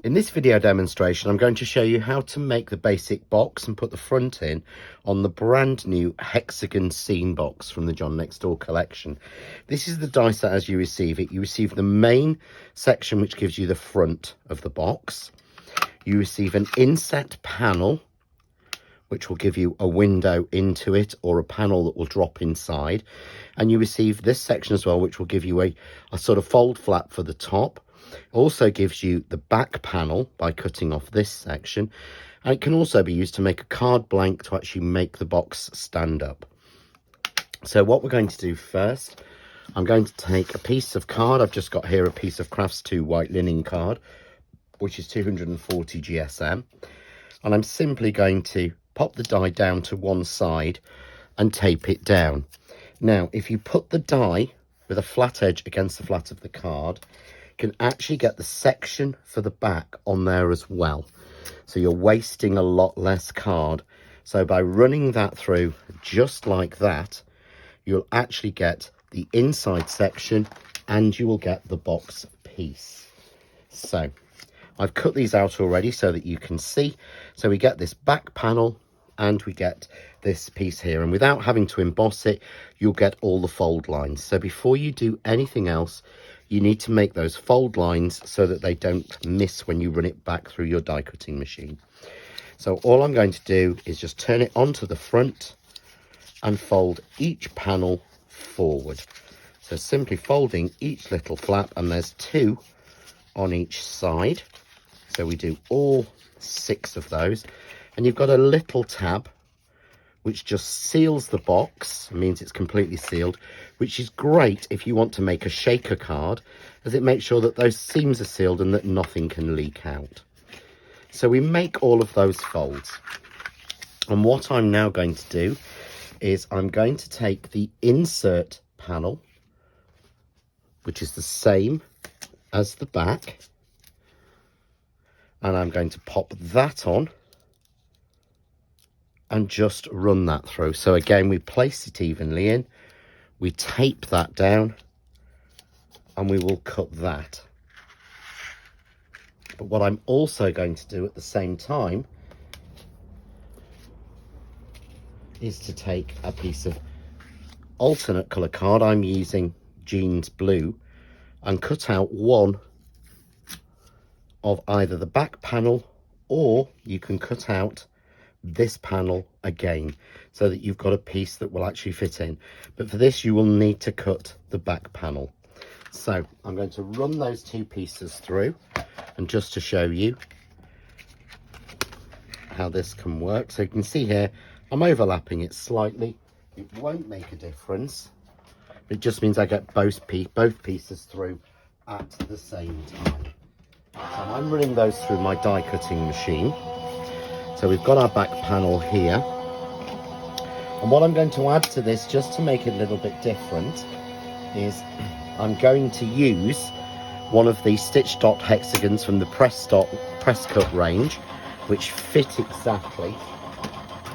In this video demonstration, I'm going to show you how to make the basic box and put the front in on the brand new Hexagon scene box from the John Next Door collection. This is the die set as you receive it. You receive the main section, which gives you the front of the box. You receive an inset panel, which will give you a window into it or a panel that will drop inside. And you receive this section as well, which will give you a sort of fold flap for the top. Also gives you the back panel by cutting off this section, and it can also be used to make a card blank to actually make the box stand up. So what we're going to do first, I'm going to take a piece of card. I've just got here a piece of Crafts 2 white linen card, which is 240 GSM, and I'm simply going to pop the die down to one side and tape it down. Now if you put the die with a flat edge against the flat of the card, can actually get the section for the back on there as well, so you're wasting a lot less card. So by running that through just like that, you'll actually get the inside section and you will get the box piece. So I've cut these out already so that you can see. So we get this back panel and we get this piece here, and without having to emboss it, you'll get all the fold lines. So before you do anything else, you need to make those fold lines so that they don't miss when you run it back through your die cutting machine. So all I'm going to do is just turn it onto the front and fold each panel forward. So simply folding each little flap, and there's 2 on each side. So we do all 6 of those, and you've got a little tab which just seals the box, means it's completely sealed, which is great if you want to make a shaker card, as it makes sure that those seams are sealed and that nothing can leak out. So we make all of those folds, and what I'm now going to do is I'm going to take the insert panel, which is the same as the back, and I'm going to pop that on and just run that through. So again, we place it evenly in, we tape that down, and we will cut that. But what I'm also going to do at the same time is to take a piece of alternate colour card, I'm using Jeans Blue, and cut out one of either the back panel, or you can cut out this panel again, so that you've got a piece that will actually fit in. But for this you will need to cut the back panel. So I'm going to run those 2 pieces through, and just to show you how this can work, so you can see here I'm overlapping it slightly. It won't make a difference, it just means I get both pieces through at the same time. So I'm running those through my die cutting machine. So we've got our back panel here, and what I'm going to add to this, just to make it a little bit different, is I'm going to use one of the stitch dot hexagons from the press cut range, which fit exactly.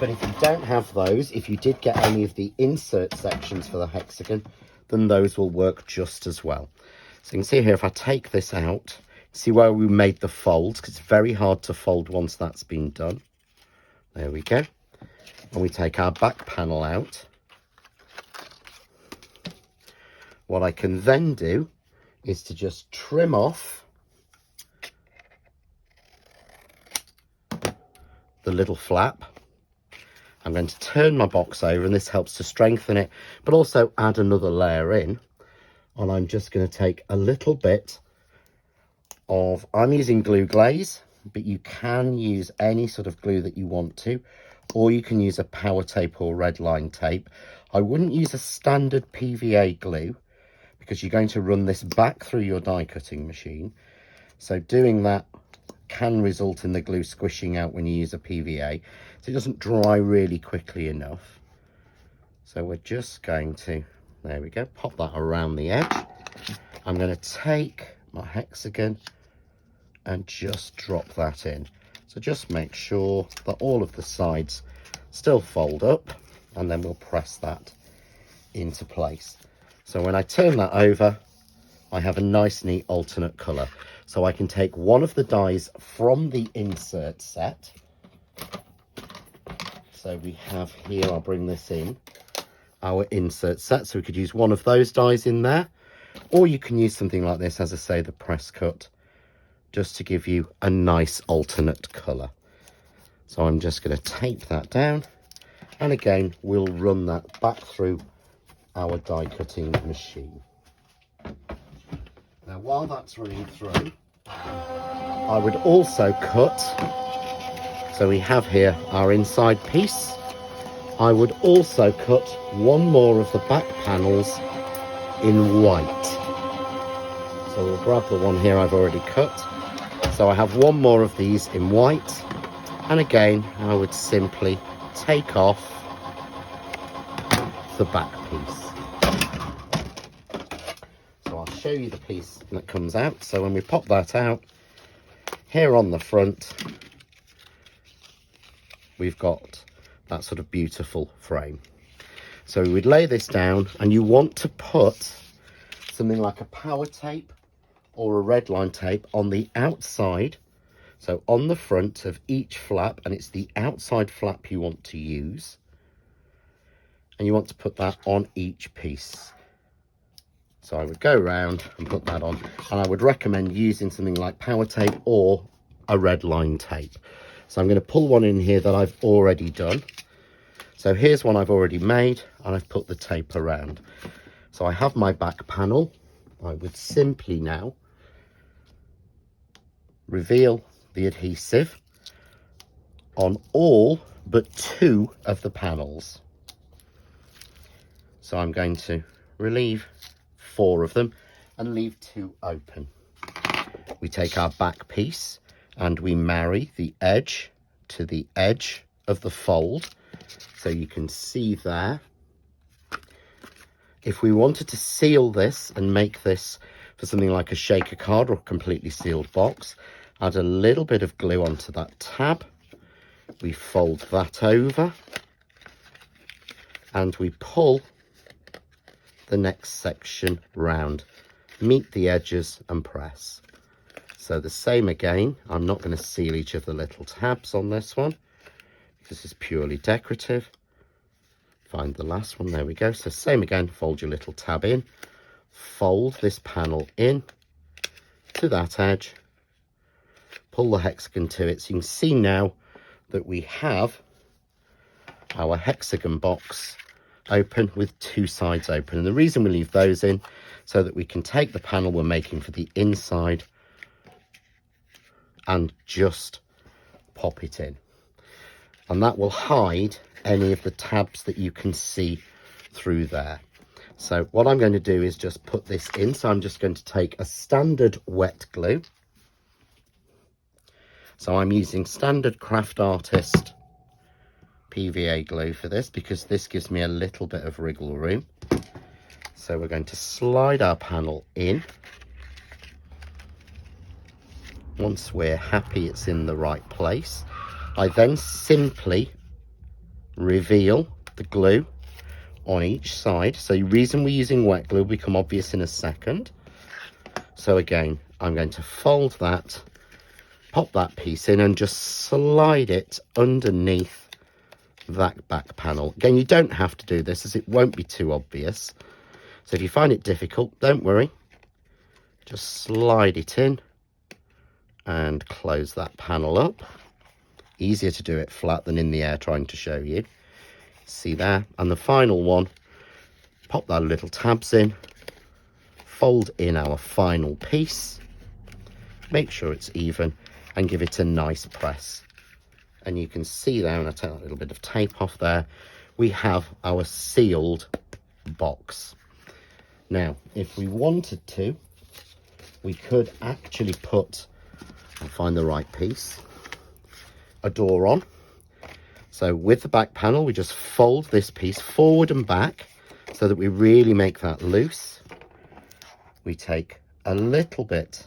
But if you don't have those, if you did get any of the insert sections for the hexagon, then those will work just as well. So you can see here, if I take this out, see where we made the folds, because it's very hard to fold once that's been done. There we go. And we take our back panel out. What I can then do is to just trim off the little flap. I'm going to turn my box over, and this helps to strengthen it, but also add another layer in. And I'm just going to take a little bit of, I'm using glue glaze, but you can use any sort of glue that you want to, or you can use a power tape or red line tape. I wouldn't use a standard PVA glue, because you're going to run this back through your die cutting machine, so doing that can result in the glue squishing out when you use a PVA, so it doesn't dry really quickly enough. So we're just going to, there we go, pop that around the edge. I'm going to take my hexagon and just drop that in. So just make sure that all of the sides still fold up, and then we'll press that into place. So when I turn that over, I have a nice neat alternate colour. So I can take one of the dies from the insert set. So we have here, I'll bring this in, our insert set. So we could use one of those dies in there, or you can use something like this, as I say, the press cut, just to give you a nice alternate colour. So I'm just going to tape that down, and again we'll run that back through our die cutting machine. Now while that's running through, I would also cut, so we have here our inside piece. I would also cut one more of the back panels in white. So we'll grab the one here I've already cut. So I have one more of these in white, and again I would simply take off the back piece. So I'll show you the piece that comes out. So when we pop that out, here on the front we've got that sort of beautiful frame. So we would lay this down, and you want to put something like a power tape or a red line tape on the outside, so on the front of each flap, and it's the outside flap you want to use, and you want to put that on each piece. So I would go around and put that on, and I would recommend using something like power tape or a red line tape. So I'm going to pull one in here that I've already done. So here's one I've already made, and I've put the tape around. So I have my back panel. I would simply now reveal the adhesive on all but 2 of the panels. So I'm going to relieve 4 of them and leave 2 open. We take our back piece and we marry the edge to the edge of the fold, so you can see there. If we wanted to seal this and make this for something like a shaker card or a completely sealed box, add a little bit of glue onto that tab. We fold that over and we pull the next section round, meet the edges and press. So the same again. I'm not going to seal each of the little tabs on this one, because this is purely decorative. Find the last one, there we go. So same again, fold your little tab in, fold this panel in to that edge, pull the hexagon to it. So you can see now that we have our hexagon box open with 2 sides open. And the reason we leave those in, so that we can take the panel we're making for the inside and just pop it in. And that will hide any of the tabs that you can see through there. So what I'm going to do is just put this in. So I'm just going to take a standard wet glue. So I'm using standard Craft Artist PVA glue for this, because this gives me a little bit of wriggle room. So we're going to slide our panel in. Once we're happy it's in the right place, I then simply reveal the glue on each side. So the reason we're using wet glue will become obvious in a second. So again, I'm going to fold that, pop that piece in, and just slide it underneath that back panel. Again, you don't have to do this, as it won't be too obvious. So if you find it difficult, don't worry. Just slide it in and close that panel up. Easier to do it flat than in the air trying to show you. See there? And the final one, pop that little tabs in, fold in our final piece, make sure it's even, and give it a nice press. And you can see there, and I take that little bit of tape off there, we have our sealed box. Now, if we wanted to, we could actually put, I'll find the right piece, a door on. So with the back panel, we just fold this piece forward and back so that we really make that loose. We take a little bit,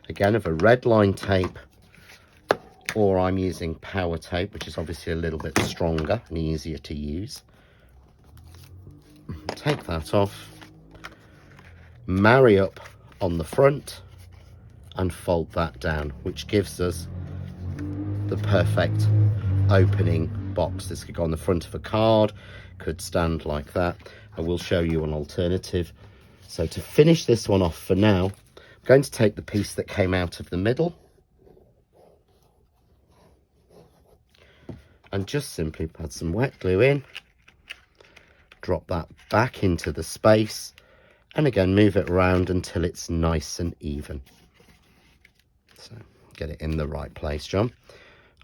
again, of a red line tape, or I'm using power tape, which is obviously a little bit stronger and easier to use. Take that off, marry up on the front and fold that down, which gives us the perfect opening box. This could go on the front of a card, could stand like that. I will show you an alternative. So to finish this one off for now, I'm going to take the piece that came out of the middle and just simply add some wet glue in, drop that back into the space, and again move it around until it's nice and even. So get it in the right place, John.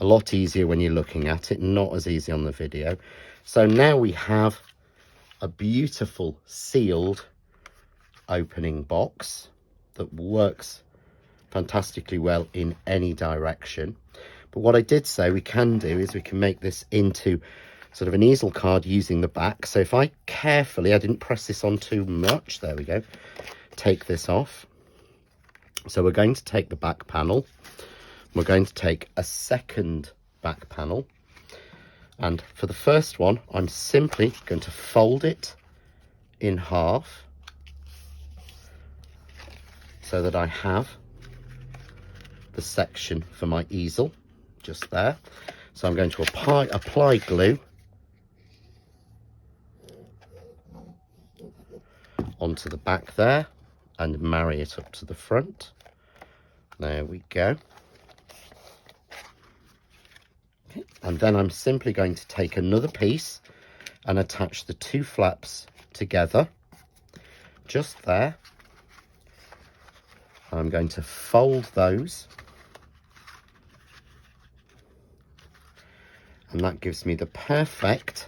A lot easier when you're looking at it, not as easy on the video. So now we have a beautiful sealed opening box that works fantastically well in any direction. But what I did say we can do is we can make this into sort of an easel card using the back. So if I carefully, I didn't press this on too much, there we go, take this off. So we're going to take the back panel, we're going to take a second back panel, and for the first one I'm simply going to fold it in half so that I have the section for my easel just there. So I'm going to apply glue onto the back there and marry it up to the front. There we go. Okay. And then I'm simply going to take another piece and attach the two flaps together just there. I'm going to fold those, and that gives me the perfect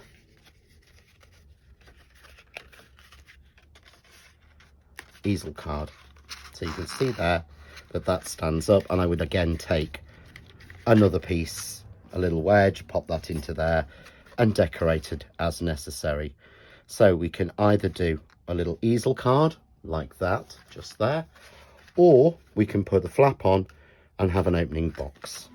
easel card. So you can see there that that stands up, and I would again take another piece, a little wedge, pop that into there and decorate it as necessary. So we can either do a little easel card like that just there, or we can put a flap on and have an opening box.